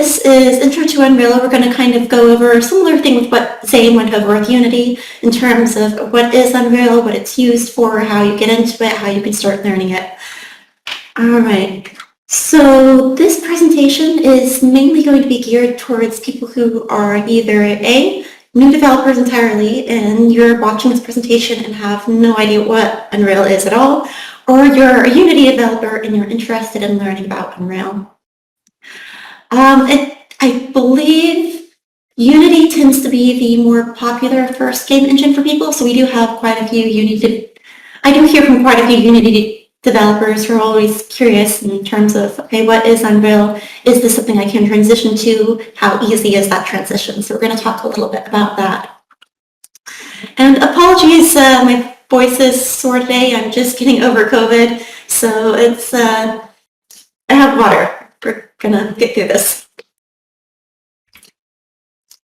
this is Intro to Unreal. We're going to kind of go over a similar thing with what Zane went over with Unity in terms of what is Unreal, what it's used for, how you get into it, how you can start learning it. All right. So this presentation is mainly going to be geared towards people who are either A, new developers entirely, and you're watching this presentation and have no idea what Unreal is at all, or you're a Unity developer and you're interested in learning about Unreal. I believe Unity tends to be the more popular first game engine for people, so we do have quite a few I do hear from quite a few Unity developers who are always curious in terms of, okay, what is Unreal? Is this something I can transition to? How easy is that transition? So we're going to talk a little bit about that. And apologies, my voice is sore today. I'm just getting over COVID, so it's, I have water. We're going to get through this.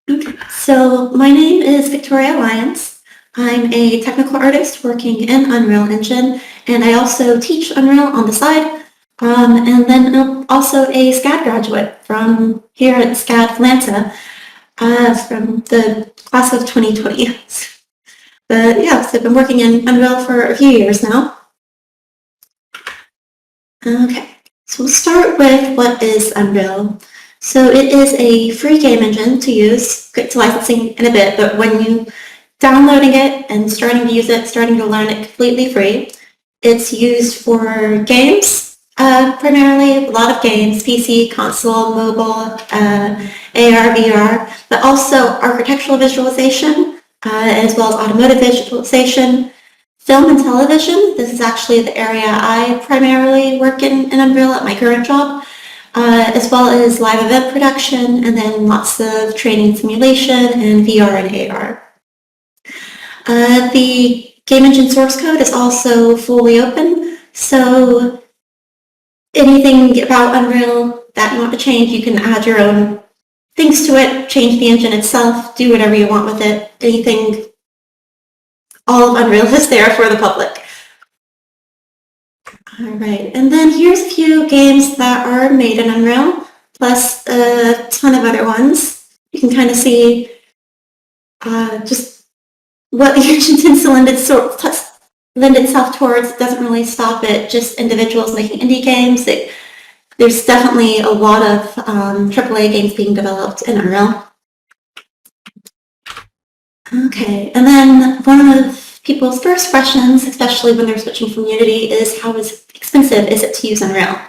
Okay. So my name is Victoria Lyons. I'm a technical artist working in Unreal Engine, and I also teach Unreal on the side, and then I'm also a SCAD graduate from here at SCAD Atlanta from the class of 2020. But yeah, so I've been working in Unreal for a few years now. Okay, so we'll start with what is Unreal. So it is a free game engine to use. Get to licensing in a bit, but when you downloading it and starting to use it, starting to learn it completely free. It's used for games, primarily a lot of games, PC, console, mobile, AR, VR, but also architectural visualization, as well as automotive visualization, film and television. This is actually the area I primarily work in Unreal at my current job, as well as live event production, and then lots of training simulation and VR and AR. The game engine source code is also fully open, so anything about Unreal that you want to change, you can add your own things to it, change the engine itself, do whatever you want with it. Anything, all of Unreal is there for the public. All right, and then here's a few games that are made in Unreal, plus a ton of other ones. You can kind of see just what the engine tends to lend itself towards. Doesn't really stop at just individuals making indie games. There's definitely a lot of AAA games being developed in Unreal. Okay, and then one of people's first questions, especially when they're switching from Unity, is how expensive is it to use Unreal?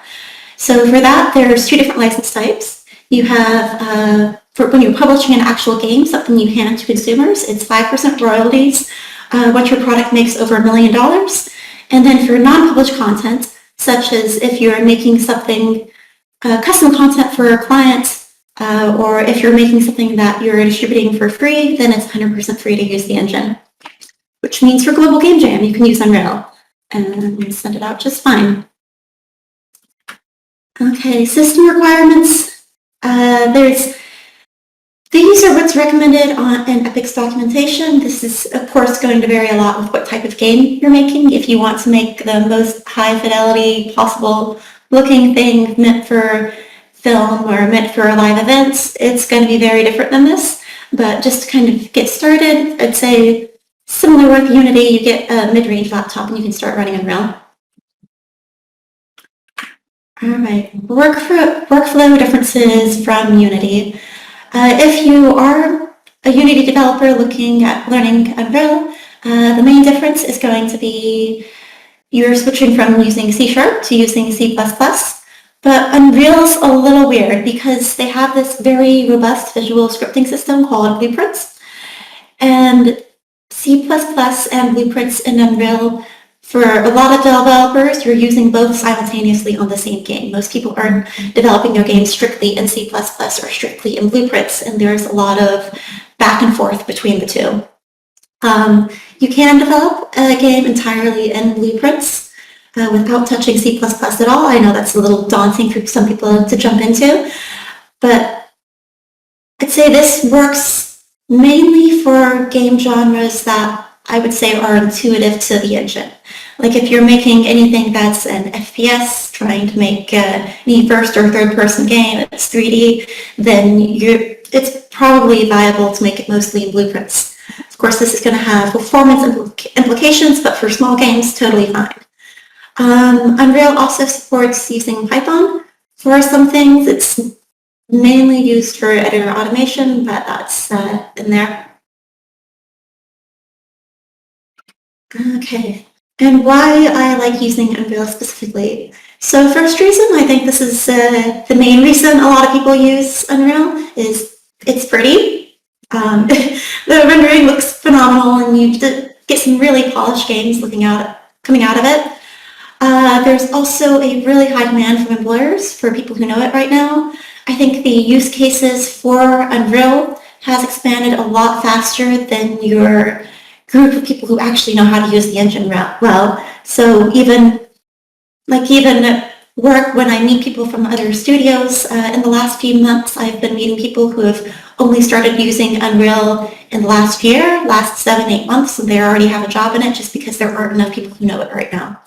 So for that, there's two different license types. You have for when you're publishing an actual game, something you hand to consumers, it's 5% royalties once your product makes over $1 million. And then for non-published content, such as if you're making something, custom content for a client, or if you're making something that you're distributing for free, then it's 100% free to use the engine. Which means for Global Game Jam, you can use Unreal and send it out just fine. Okay, system requirements. These are what's recommended in Epic's documentation. This is, of course, going to vary a lot with what type of game you're making. If you want to make the most high fidelity possible looking thing meant for film or meant for live events, it's going to be very different than this. But just to kind of get started, I'd say similar with Unity, you get a mid-range laptop and you can start running Unreal. All right, workflow differences from Unity. If you are a Unity developer looking at learning Unreal, the main difference is going to be you're switching from using C# to using C++. But Unreal's a little weird because they have this very robust visual scripting system called Blueprints. And C++ and Blueprints in Unreal, for a lot of developers, you're using both simultaneously on the same game. Most people aren't developing their games strictly in C++ or strictly in Blueprints, and there's a lot of back and forth between the two. You can develop a game entirely in Blueprints without touching C++ at all. I know that's a little daunting for some people to jump into, but I'd say this works mainly for game genres that I would say, are intuitive to the engine. Like if you're making anything that's an FPS, trying to make any first or third person game, it's 3D, then it's probably viable to make it mostly in blueprints. Of course, this is going to have performance implications, but for small games, totally fine. Unreal also supports using Python. For some things, it's mainly used for editor automation, but that's in there. Okay, and why I like using Unreal specifically. So first reason, I think this is the main reason a lot of people use Unreal, is it's pretty. The rendering looks phenomenal, and you get some really polished games coming out of it. There's also a really high demand from employers for people who know it right now. I think the use cases for Unreal has expanded a lot faster than your group of people who actually know how to use the engine well. So even at work, when I meet people from other studios, in the last few months, I've been meeting people who have only started using Unreal in the last year, last 7-8 months, and they already have a job in it just because there aren't enough people who know it right now.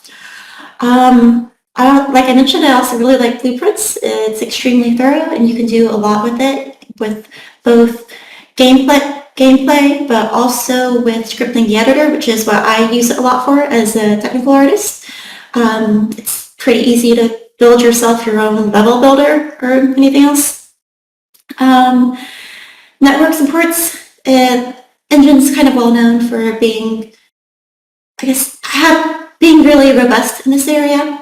Like I mentioned, I also really like blueprints. It's extremely thorough, and you can do a lot with it, with both gameplay, but also with scripting the editor, which is what I use it a lot for as a technical artist. It's pretty easy to build yourself your own level builder or anything else. Network supports. Engine's kind of well known for being, being really robust in this area.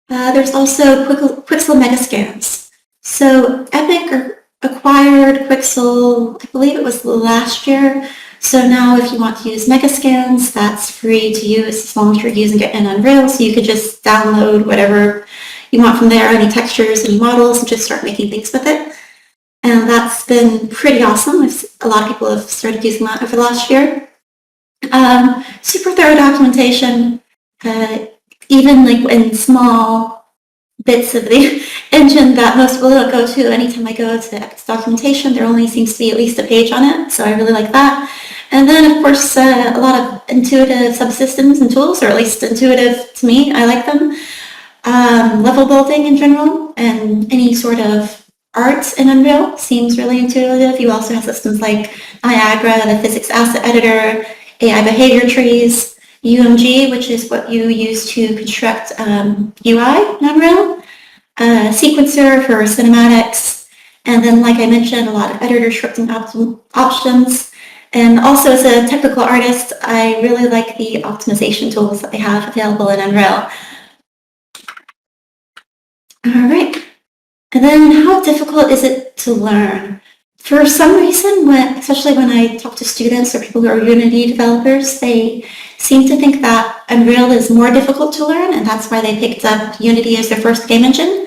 There's also Quixel Megascans. So Epic acquired Quixel, I believe it was last year. So now if you want to use Megascans, that's free to use as long as you're using it in Unreal. So you could just download whatever you want from there, any textures, any models, and just start making things with it. And that's been pretty awesome. A lot of people have started using that over the last year. Super thorough documentation, even like in small bits of the engine that most people don't go to. Anytime I go to Epic's documentation, there only seems to be at least a page on it, so I really like that. And then, of course, a lot of intuitive subsystems and tools, or at least intuitive to me. I like them. Level building in general, and any sort of art in Unreal seems really intuitive. You also have systems like Niagara, the physics asset editor, AI behavior trees, UMG, which is what you use to construct UI in Unreal, sequencer for cinematics, and then, like I mentioned, a lot of editor scripting options. And also, as a technical artist, I really like the optimization tools that they have available in Unreal. All right. And then, how difficult is it to learn? For some reason, especially when I talk to students or people who are Unity developers, they seem to think that Unreal is more difficult to learn, and that's why they picked up Unity as their first game engine.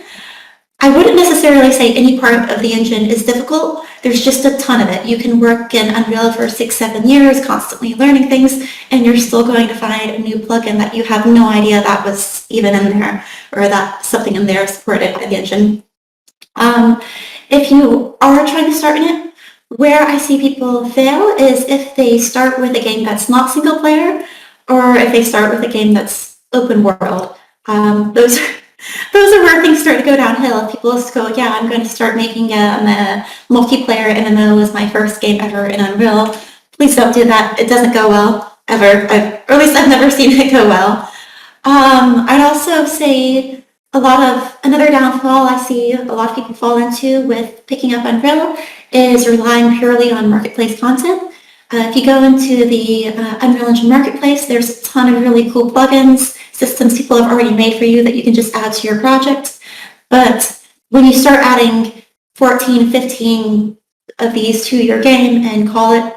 I wouldn't necessarily say any part of the engine is difficult. There's just a ton of it. You can work in Unreal for 6-7 years, constantly learning things, and you're still going to find a new plugin that you have no idea that was even in there, or that something in there supported by the engine. If you are trying to start in it, where I see people fail is if they start with a game that's not single player, or if they start with a game that's open world. Those are where things start to go downhill. People just go, yeah, I'm going to start making a multiplayer MMO as my first game ever in Unreal. Please don't do that. It doesn't go well, ever. Or at least I've never seen it go well. I'd also say another downfall I see a lot of people fall into with picking up Unreal is relying purely on marketplace content. If you go into the Unreal Engine Marketplace, there's a ton of really cool plugins, systems people have already made for you that you can just add to your project. But when you start adding 14, 15 of these to your game and call it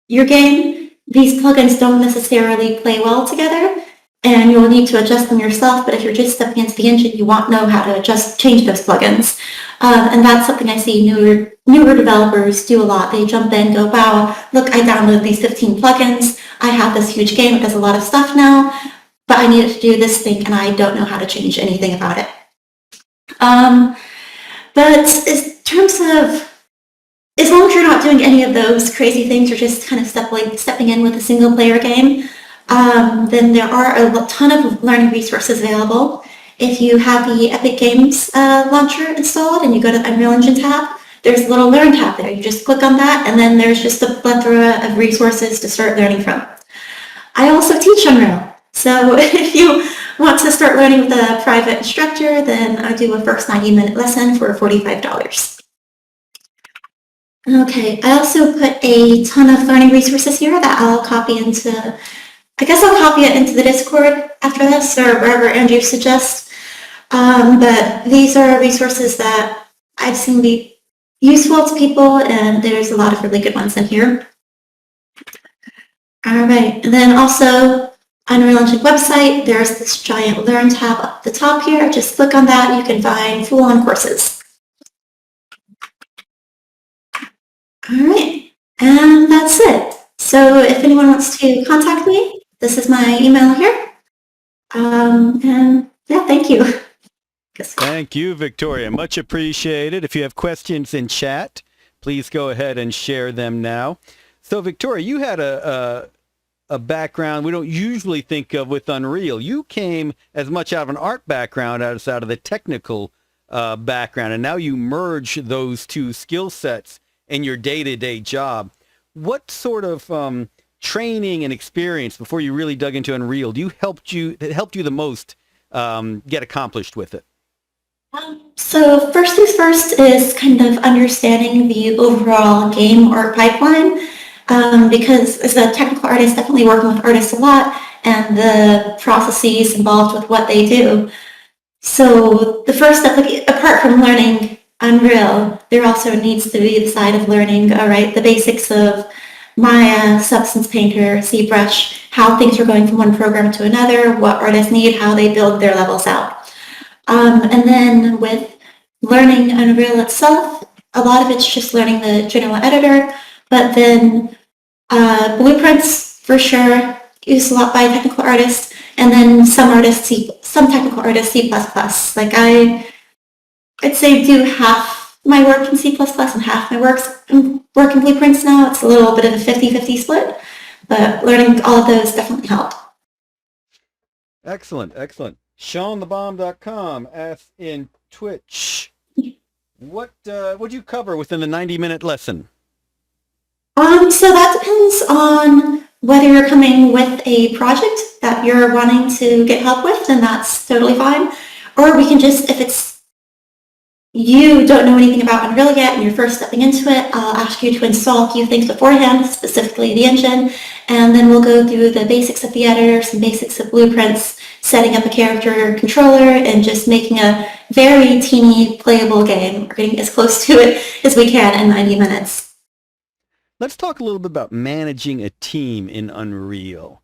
your game, these plugins don't necessarily play well together, and you'll need to adjust them yourself. But if you're just stepping into the engine, you won't know how to change those plugins. And that's something I see newer developers do a lot. They jump in, go, wow, look, I downloaded these 15 plugins. I have this huge game. It does a lot of stuff now, but I needed to do this thing, and I don't know how to change anything about it. But in terms of, as long as you're not doing any of those crazy things, or just kind of stepping in with a single player game, then there are a ton of learning resources available. If you have the Epic Games launcher installed and you go to the Unreal Engine tab, there's a little Learn tab there. You just click on that, and then there's just a plethora of resources to start learning from. I also teach Unreal, so if you want to start learning with a private instructor, then I do a first 90-minute lesson for $45. Okay, I also put a ton of learning resources here that I'll copy into, I guess I'll copy it into the Discord after this, or wherever Andrew suggests. But these are resources that I've seen be useful to people, and there's a lot of really good ones in here. All right, and then also Unreal Engine website, there's this giant Learn tab up the top here. Just click on that, you can find full-on courses. All right, and that's it. So if anyone wants to contact me, this is my email here. And yeah, thank you. Thank you, Victoria. Much appreciated. If you have questions in chat, please go ahead and share them now. So, Victoria, you had a background we don't usually think of with Unreal. You came as much out of an art background as out of the technical background, and now you merge those two skill sets in your day-to-day job. What sort of training and experience before you really dug into Unreal helped you the most get accomplished with it? So first things first is kind of understanding the overall game art pipeline, because as a technical artist, definitely working with artists a lot, and the processes involved with what they do. So the first step, apart from learning Unreal, there also needs to be the side of learning, all right, the basics of Maya, Substance Painter, ZBrush, how things are going from one program to another, what artists need, how they build their levels out. And then with learning Unreal itself, a lot of it's just learning the general editor, but then blueprints for sure, used a lot by technical artists, and then some technical artists C++. Like I'd say do half my work in C++ and half my work in blueprints now. It's a little bit of a 50-50 split, but learning all of those definitely helped. Excellent, excellent. SeanTheBomb.com asks in Twitch, what do you cover within the 90-minute lesson? So that depends on whether you're coming with a project that you're wanting to get help with, then that's totally fine. Or we can just, if it's you don't know anything about Unreal yet and you're first stepping into it, I'll ask you to install a few things beforehand, specifically the engine, and then we'll go through the basics of the editor, some basics of blueprints, setting up a character controller, and just making a very teeny playable game. We're getting as close to it as we can in 90 minutes. Let's talk a little bit about managing a team in Unreal.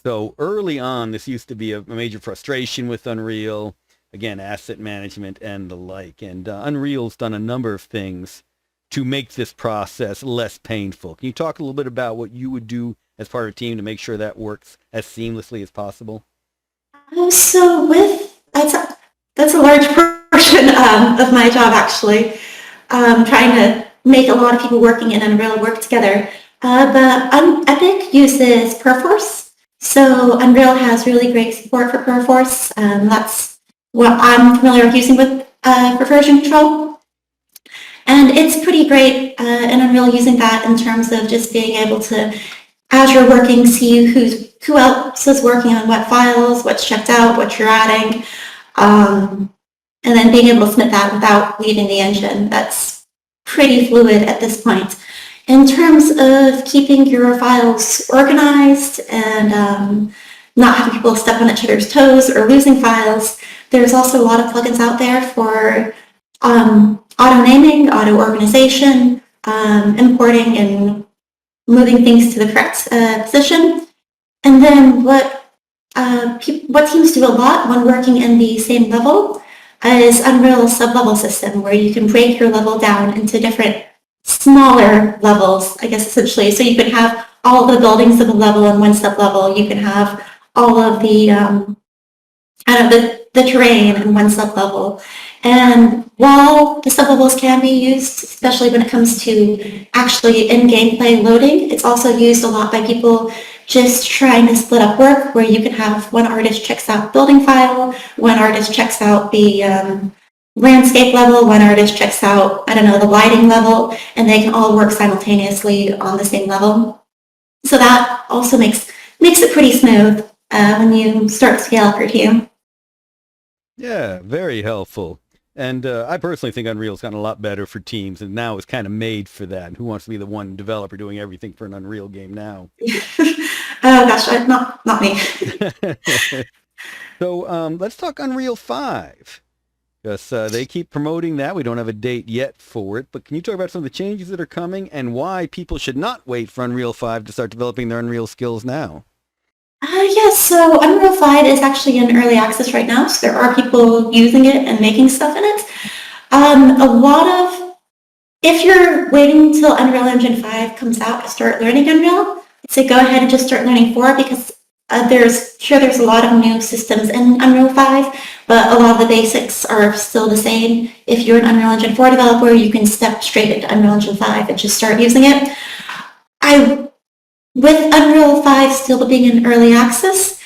So early on, this used to be a major frustration with Unreal. Again, asset management and the like. And Unreal's done a number of things to make this process less painful. Can you talk a little bit about what you would do as part of a team to make sure that works as seamlessly as possible? So that's a large portion of my job, actually, trying to make a lot of people working in Unreal work together. But Epic uses Perforce, so Unreal has really great support for Perforce. That's what I'm familiar with using with for version control. And it's pretty great in Unreal using that in terms of just being able to, as you're working, see who else is working on what files, what's checked out, what you're adding, and then being able to submit that without leaving the engine. That's pretty fluid at this point. In terms of keeping your files organized and not having people step on each other's toes or losing files, there's also a lot of plugins out there for auto naming, auto organization, importing and moving things to the correct position. And then what teams do a lot when working in the same level is Unreal sub-level system, where you can break your level down into different smaller levels, I guess, essentially. So you can have all of the buildings of a level in one sub-level. You can have all of the the terrain in one sub-level. And while the sublevel's can be used, especially when it comes to actually in gameplay loading, it's also used a lot by people just trying to split up work, where you can have one artist checks out building file, one artist checks out the landscape level, one artist checks out, I don't know, the lighting level, and they can all work simultaneously on the same level. So that also makes it pretty smooth when you start to scale up your team. Yeah, very helpful. And I personally think Unreal's gotten a lot better for teams, and now it's kind of made for that. Who wants to be the one developer doing everything for an Unreal game now? Oh gosh, not me. So let's talk Unreal 5. Because they keep promoting that. We don't have a date yet for it. But can you talk about some of the changes that are coming and why people should not wait for Unreal 5 to start developing their Unreal skills now? Yes, so Unreal 5 is actually in early access right now, so there are people using it and making stuff in it. If you're waiting until Unreal Engine 5 comes out to start learning Unreal, I'd say go ahead and just start learning 4, because there's a lot of new systems in Unreal 5, but a lot of the basics are still the same. If you're an Unreal Engine 4 developer, you can step straight into Unreal Engine 5 and just start using it. With Unreal 5 still being in early access,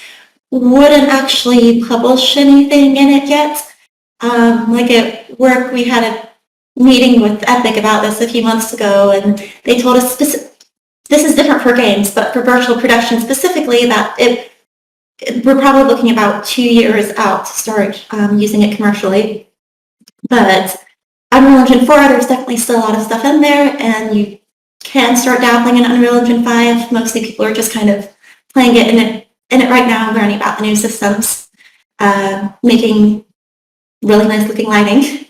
wouldn't actually publish anything in it yet. Like at work, we had a meeting with Epic about this a few months ago, and they told us this is different for games, but for virtual production specifically, that we're probably looking about 2 years out to start using it commercially. But Unreal Engine 4, there's definitely still a lot of stuff in there, and you can start dabbling in Unreal Engine 5. Mostly people are just kind of playing it in it right now, learning about the new systems, making really nice looking lighting.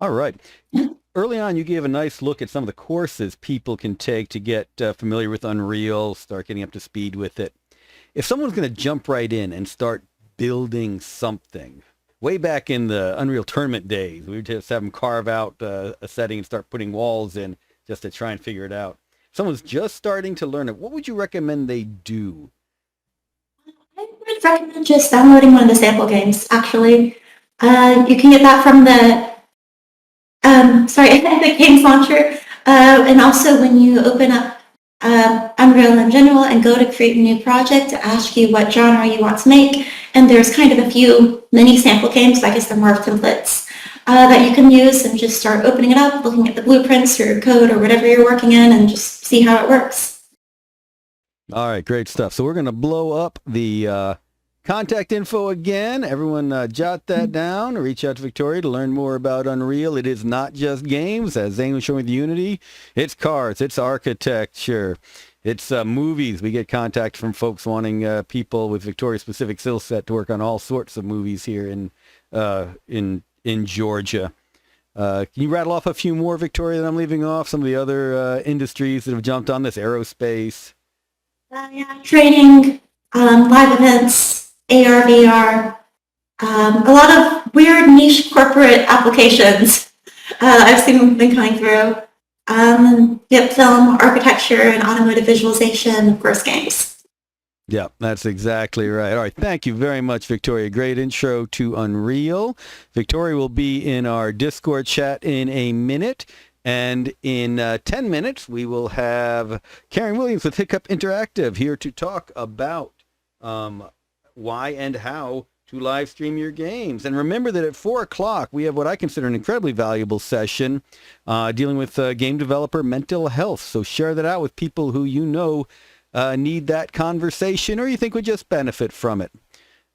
All right. Early on, you gave a nice look at some of the courses people can take to get familiar with Unreal, start getting up to speed with it. If someone's going to jump right in and start building something, way back in the Unreal Tournament days, we would just have them carve out a setting and start putting walls in just to try and figure it out. If someone's just starting to learn it, what would you recommend they do? I would recommend just downloading one of the sample games, actually. You can get that from the Epic Games Launcher. And also when you open up Unreal in general and go to create a new project, to ask you what genre you want to make. And there's kind of a few mini sample games, I guess they're more templates, that you can use, and just start opening it up, looking at the blueprints or code or whatever you're working in, and just see how it works. All right, great stuff. So we're going to blow up the contact info again. Everyone jot that down. Reach out to Victoria to learn more about Unreal. It is not just games, as Zane was showing with Unity. It's cars. It's architecture. It's movies. We get contact from folks wanting people with Victoria's specific skill set to work on all sorts of movies here in Georgia. Can you rattle off a few more, Victoria, that I'm leaving off? Some of the other industries that have jumped on this, aerospace. Training, live events, AR, VR, a lot of weird niche corporate applications I've seen them coming through. Film, architecture, and automotive visualization, of course, games. Yeah, that's exactly right. All right, thank you very much, Victoria. Great intro to Unreal. Victoria will be in our Discord chat in a minute. And in 10 minutes, we will have Karen Williams with Hiccup Interactive here to talk about why and how to live stream your games. And remember that at 4 o'clock, we have what I consider an incredibly valuable session dealing with game developer mental health. So share that out with people who you know need that conversation or you think would just benefit from it.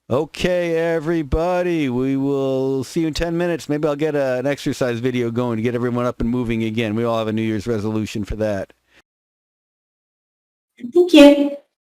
Okay, everybody, we will see you in 10 minutes. Maybe I'll get an exercise video going to get everyone up and moving again. We all have a New Year's resolution for that. Thank you.